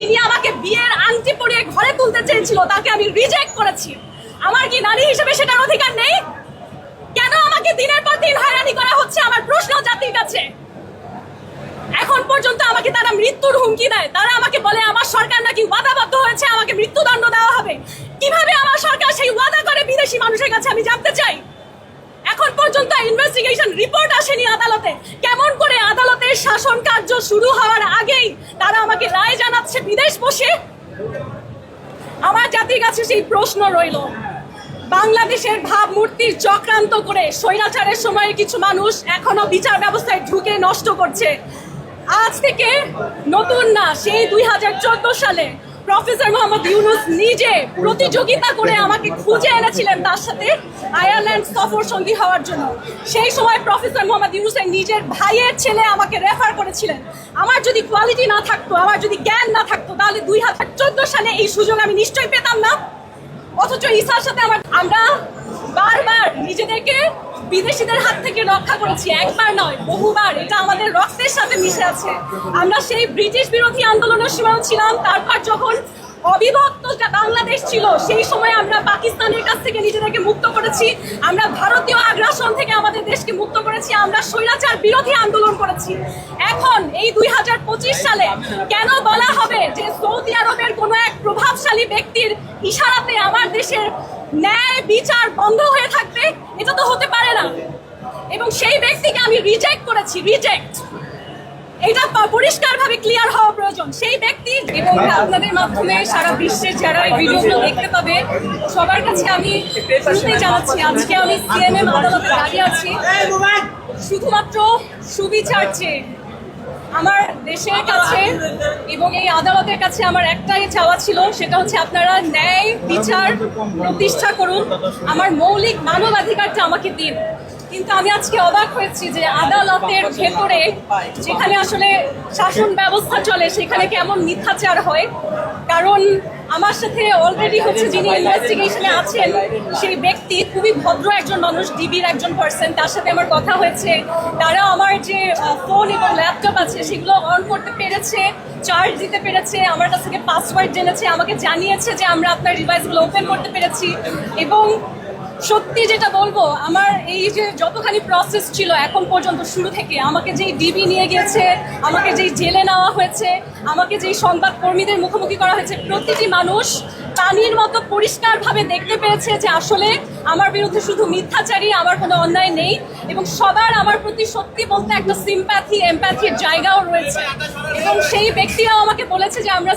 তিনি আমাকে বিয়ের আংটি পরিয়ে ঘরে তুলতে চেয়েছিল, তাকে আমি রিজেক্ট করেছি। আমার কি নারী হিসেবে সেটার অধিকার নেই? কেন আমাকে দিনের পর দিন হয়রানি করা হচ্ছে? আমার প্রশ্ন জাতির কাছে। এখন পর্যন্ত আমাকে তারা মৃত্যুর হুমকি দেয়। তারা আমাকে বলে আমার সরকার নাকি ওয়াদাবদ্ধ হয়েছে, আমাকে মৃত্যুদণ্ড দেওয়া হবে। কিভাবে আমার সরকার সেই ওয়াদা করে বিদেশি মানুষের কাছে, আমি জানতে চাই। এখন পর্যন্ত ইনভেস্টিগেশন রিপোর্ট আসেনি আদালতে। কেমন করে আদালতের শাসন কার্য শুরু হওয়ার আগেই তারা আমাকে রায় জানাচ্ছে বিদেশ বসে? আমার জাতির কাছে সেই প্রশ্ন রইল। বাংলাদেশের ভাবমূর্তির চক্রান্ত করে স্বৈরাচারের সময়ে কিছু মানুষ এখনো বিচার ব্যবস্থায় ঢুকে নষ্ট করছে। আজ থেকে নতুন না, সেই 2014 সালে প্রফেসর মোহাম্মদ ইউনূস নিজে প্রতিযোগিতা করে আমাকে খুঁজে এনেছিলেন তার সাথে আয়ারল্যান্ড সফর সঙ্গী হওয়ার জন্য। সেই সময় প্রফেসর মোহাম্মদ ইউনূসের নিজের ভাইয়ের ছেলে আমাকে রেফার করেছিলেন। আমার যদি কোয়ালিটি না থাকতো, আমার যদি জ্ঞান না থাকতো, তাহলে 2014 সালে এই সুযোগ আমি নিশ্চয়ই পেতাম না। অথচ ঈসার সাথে আমরা বারবার নিজেদেরকে বিদেশিদের হাত থেকে রক্ষা করেছি, একবার নয় বহুবার। এটা আমাদের রক্তের সাথে মিশে আছে। আমরা সেই ব্রিটিশ বিরোধী আন্দোলনের সময় ছিলাম, তারপর যখন অবিভক্ত বাংলাদেশ ছিল সেই সময় আমরা পাকিস্তানের কাছ থেকে নিজেদেরকে মুক্ত করেছি, আমরা ভারতীয় আগ্রাসন থেকে আমাদের দেশকে মুক্ত করেছি, আমরা স্বৈরাচার বিরোধী আন্দোলন করেছি। এখন এই 2025 সালে কেন বলা হবে যে সৌদি আরবের কোনো এক প্রভাবশালী ব্যক্তির ইশারাতে আমার দেশের ন্যায় বিচার বন্ধ হয়ে থাকবে? এটা তো হতে পারে না। এবং সেই ব্যক্তিকে আমি রিজেক্ট করেছি, রিজেক্ট। এটা পরিষ্কারভাবে ক্লিয়ার হওয়া প্রয়োজন। সেই ব্যক্তি এবং আপনাদের মাধ্যমে সারা বিশ্বের যারা এই ভিডিওগুলো দেখতে পাবে সবার কাছে আমি শুরুতেই জানাচ্ছি, আজকে আমি সিএমএম আদালতে দাঁড়িয়ে আছি শুধুমাত্র সুবিচার চেয়ে। আমার দেশের কাছে এবং এই আদালতের কাছে আমার একটাই চাওয়া ছিল, সেটা হচ্ছে আপনারা ন্যায় বিচার প্রতিষ্ঠা করুন, আমার মৌলিক মানবাধিকারটা আমাকে দিন। কিন্তু আমি আজকে অবাক হয়েছি যে আদালতের ভেতরে যেখানে আসলে শাসন ব্যবস্থা চলে সেখানে কেমন মিথ্যাচার হয়। কারণ আমার সাথে অলরেডি হচ্ছে যিনি ইনভেস্টিগেশনে আছেন সেই ব্যক্তি খুবই ভদ্র একজন মানুষ, ডিবির একজন পার্সন, তার সাথে আমার কথা হয়েছে। তারা আমার যে ফোন এবং ল্যাপটপ আছে সেগুলো অন করতে পেরেছে, চার্জ দিতে পেরেছে, আমার কাছ থেকে পাসওয়ার্ড জেনেছে, আমাকে জানিয়েছে যে আমরা আপনার ডিভাইসগুলো ওপেন করতে পেরেছি। এবং সত্যি যেটা বলবো, আমার এই যে যতখানি প্রসেস ছিল এখন পর্যন্ত শুরু থেকে, আমাকে যেই ডিবি নিয়ে গিয়েছে, আমাকে যেই জেলে নেওয়া হয়েছে, আমাকে যেই সংবাদ কর্মীদের মুখোমুখি করা হয়েছে, প্রতিটি মানুষ পানির মতো পরিষ্কারভাবে দেখতে পেয়েছে যে আসলে আমার বিরুদ্ধে শুধু মিথ্যাচারী, আমার কোনো অন্যায় নেই। এবং সবার আমার প্রতি সত্যি বলতে একটা সিম্প্যাথি, এমপ্যাথির জায়গাও রয়েছে। এবং সেই ব্যক্তিরাও আমাকে বলেছে যে আমরা